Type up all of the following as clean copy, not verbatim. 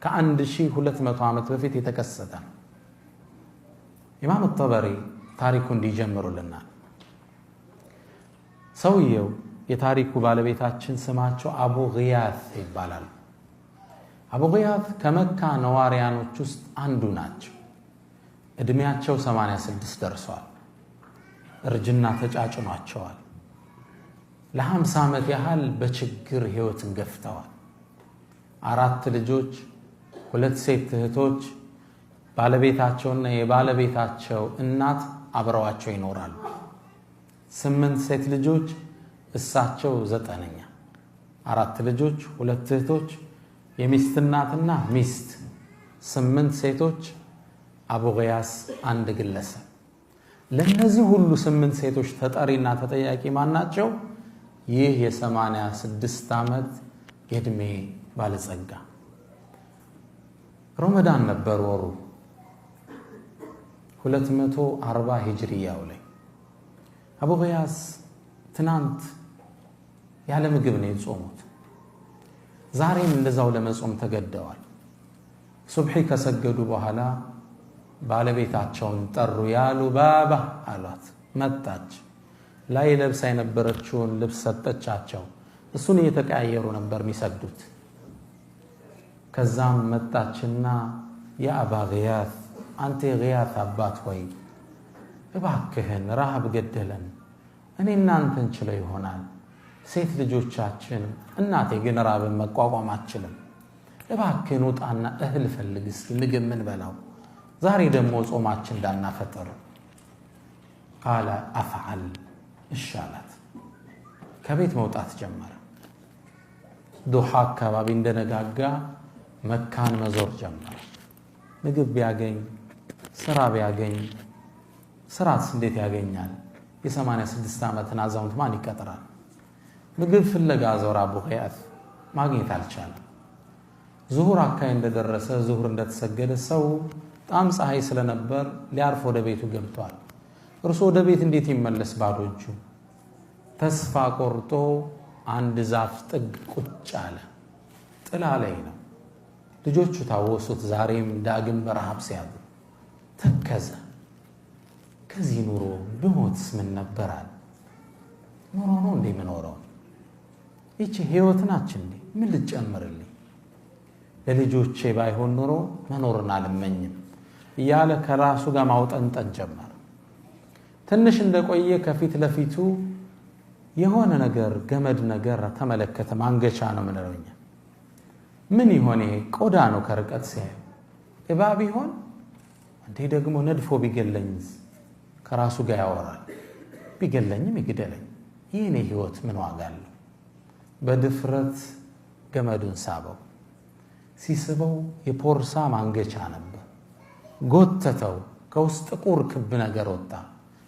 ከ1200 ዓመት በፊት የተከሰተ ነው። ኢማም አልጠበሪ ታሪኩን እንዲጀምሩልናል። ሰውየው የታሪኩ ባለቤታችን ስማቸው አቡ ጊያት ይባላል። አቡ ጊያት ከመካ ነዋሪያኖች ውስጥ አንዱ ናቸው። እድሜያቸው 86 ደርሷል። እርጅና ተጫጭኗቸዋል። ለ50 ዓመት ያህል በችግር ህይወትን ገፍተዋል። 4 ልጆች፣ 2 ሴት እህቶች፣ ባለቤታቸውና የባለቤታቸው እናት አብረዋቸው ይኖራሉ። 8 ሴት ልጆች፣ እሳቸው 9ኛ። 4 ልጆች፣ 2 እህቶች፣ የሚስት እናትና ሚስት፣ 8 ሴቶች፣ አቡ ጊያስ አንድ ግለሰብ። ለነዚህ ሁሉ 8 ሴቶች ተጠሪና ተጠያቂ ማናቸው? ይህ የ86 ዓመት የእድሜ ባለጸጋ። ረመዳን ነበር ወሩ 240 ሂጅሪያው ላይ። አቡ ጊያስ ትናንት ያለ ምግብ ነው የጾሙት። ዛሬም እንደዛው ለመጾም ተገደዋል። ሱብሒ ከሰገዱ በኋላ ባለቤታቸውን ጠሩ። ያሉ ባባ አሏት። መጣች። ላይ ለብሳ የነበረችውን ልብስ ሰጠቻቸው። እሱን እየተቀያየሩ ነበር የሚሰግዱት። ከዛም መጣችና ያ አባ ጊያት፣ አንተ የጊያት አባት ሆይ እባክህን ረሃብ ገደለን፣ እኔ እናንተን ችለው ይሆናል፣ ሴት ልጆቻችን፣ እናቴ ግን ረሃብን መቋቋም አትችልም። እባክህን ውጣና እህል ፈልግ እስኪ ምግብ ምን በላው፣ ዛሬ ደግሞ ጾማችን እንዳናፈጠሩ። ቃለ አፍዓል፣ እሻላት። ከቤት መውጣት ጀመረ። ዱሓ አካባቢ እንደነጋጋ መካን መዞር ጀመረ። ምግብ ቢያገኝ፣ ስራ ቢያገኝ፣ ስራስ እንዴት ያገኛል? የ86 ዓመትን አዛውንት ማን ይቀጥራል? ምግብ ፍለጋ ዞር። አቡ ጊያት ማግኘት አልቻለም። ዙሁር አካባቢ እንደደረሰ ዙሁር እንደተሰገደ ሰው በጣም ፀሐይ ስለነበር ሊያርፍ ወደ ቤቱ ገብቷል። እርሱ ወደ ቤት እንዴት ይመለስ ባዶ እጁ? ተስፋ ቆርጦ አንድ ዛፍ ጥግ ቁጭ አለ። ጥላ ላይ ነው። ልጆቹ ታወሱት። ዛሬም ዳግም በረሃብ ሲያዙ ተከዘ። ከዚህ ኑሮ ብሞትስ ምን ነበራል? ኑሮ ነው እንዴ የምኖረው? ይቺ ህይወት ናች እንዴ? ምን ልጨምርልኝ? ለልጆቼ ባይሆን ኑሮ መኖርን አልመኝም እያለ ከራሱ ጋር ማውጠንጠን ጀመረ። ትንሽ እንደቆየ ከፊት ለፊቱ የሆነ ነገር ገመድ ነገር ተመለከተ። ማንገቻ ነው ምንለኛ። ምን ይሆን ይሄ? ቆዳ ነው ከርቀት ሲያዩ። እባብ ይሆን እንዴ? ደግሞ ነድፎ ቢገለኝስ? ከራሱ ጋር ያወራል። ቢገለኝም ይግደለኝ፣ ይህኔ ህይወት ምን ዋጋ አለው? በድፍረት ገመዱን ሳበው። ሲስበው የፖርሳ ማንገቻ ነበር። ጎተተው። ከውስጥ ጥቁር ክብ ነገር ወጣ።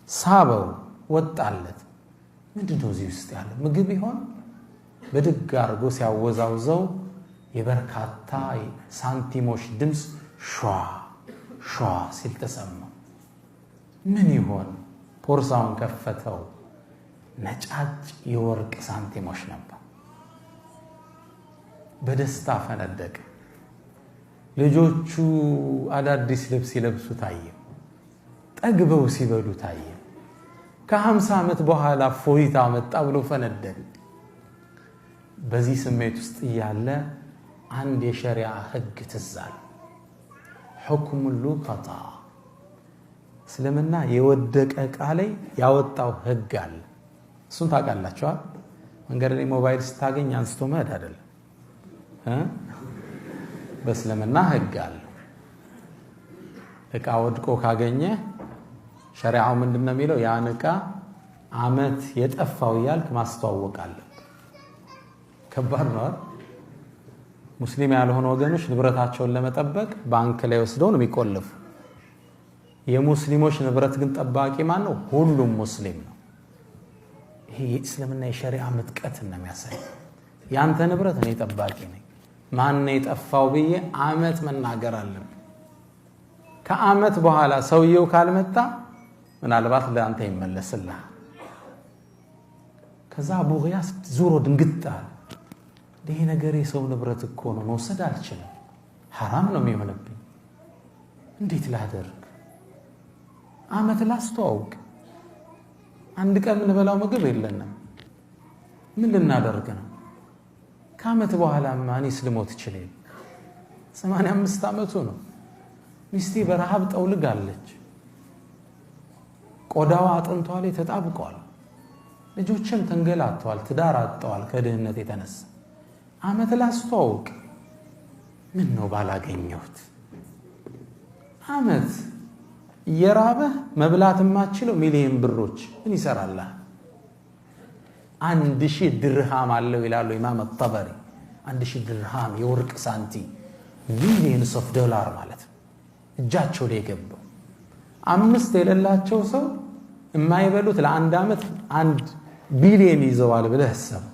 ሳበው፣ ወጣለት። ምንድነው እዚህ ውስጥ ያለው? ምግብ ይሆን? በድግ አድርጎ ሲያወዛውዘው የበርካታ ሳንቲሞች ድምፅ ሿ ሿ ሲል ተሰማው። ምን ይሆን? ፖርሳውን ከፈተው። ነጫጭ የወርቅ ሳንቲሞች ነበር። በደስታ ፈነደቀ። ልጆቹ አዳዲስ ልብስ ሲለብሱ ታየ። ጠግበው ሲበሉ ታየ። ከ50 ዓመት በኋላ ፎይታ መጣ ብሎ ፈነደቀ። በዚህ ስሜት ውስጥ እያለ አንድ የሸሪዓ ህግ ትዝ አለ። ሁክሙ ሉቀጣ፣ እስልምና የወደቀ ዕቃ ላይ ያወጣው ህግ አለ። እሱን ታውቃላችኋል። መንገድ ላይ ሞባይል ስታገኝ አንስቶ መሄድ አይደለም። በእስልምና ህግ አለ። ዕቃ ወድቆ ካገኘ ሸሪዓው ምንድነው የሚለው? ያን ዕቃ ዓመት የጠፋው እያልክ ማስተዋወቅ አለብህ። ከባድ ነው። ሙስሊም ያልሆኑ ወገኖች ንብረታቸውን ለመጠበቅ ባንክ ላይ ወስደው ነው የሚቆልፉ። የሙስሊሞች ንብረት ግን ጠባቂ ማን ነው? ሁሉም ሙስሊም ነው። ይሄ የእስልምና የሸሪዓ ምጥቀት ነው የሚያሳይ። ያንተ ንብረት እኔ ጠባቂ ነኝ፣ ማን ነው የጠፋው ብዬ ዓመት መናገር አለብኝ። ከዓመት በኋላ ሰውየው ካልመጣ ምናልባት ለአንተ ይመለስልሃል። ከዛ አቡ ጊያስ ዙሮ ድንግጥ አለ። ይሄ ነገር የሰው ንብረት እኮ ነው፣ መውሰድ አልችልም፣ ሐራም ነው የሚሆንብኝ። እንዴት ላደርግ? ዓመት ላስተዋውቅ። አንድ ቀን የምንበላው ምግብ የለንም። ምን ልናደርግ ነው? ከዓመት በኋላማ እኔስ ልሞት ይችላል። 85 ዓመቱ ነው። ሚስቴ በረሃብ ጠውልጋለች። ቆዳዋ አጥንቷ ላይ ተጣብቋል። ልጆችም ተንገላተዋል፣ ትዳር አጥተዋል ከድህነት የተነሳ። ዓመት ላስተዋውቅ። ምን ነው ባላገኘሁት? ዓመት እየራበህ መብላት የማትችለው ሚሊዮን ብሮች ምን ይሰራልህ? 1000 ድርሃም አለው ይላሉ ኢማም ጠበሪ። 1000 ድርሃም የወርቅ ሳንቲ ሚሊዮንስ ኦፍ ዶላር ማለት እጃቸው ላይ የገባው። 5 የሌላቸው ሰው የማይበሉት ለአንድ ዓመት 1 ቢሊዮን ይዘዋል ብለህ አስብ።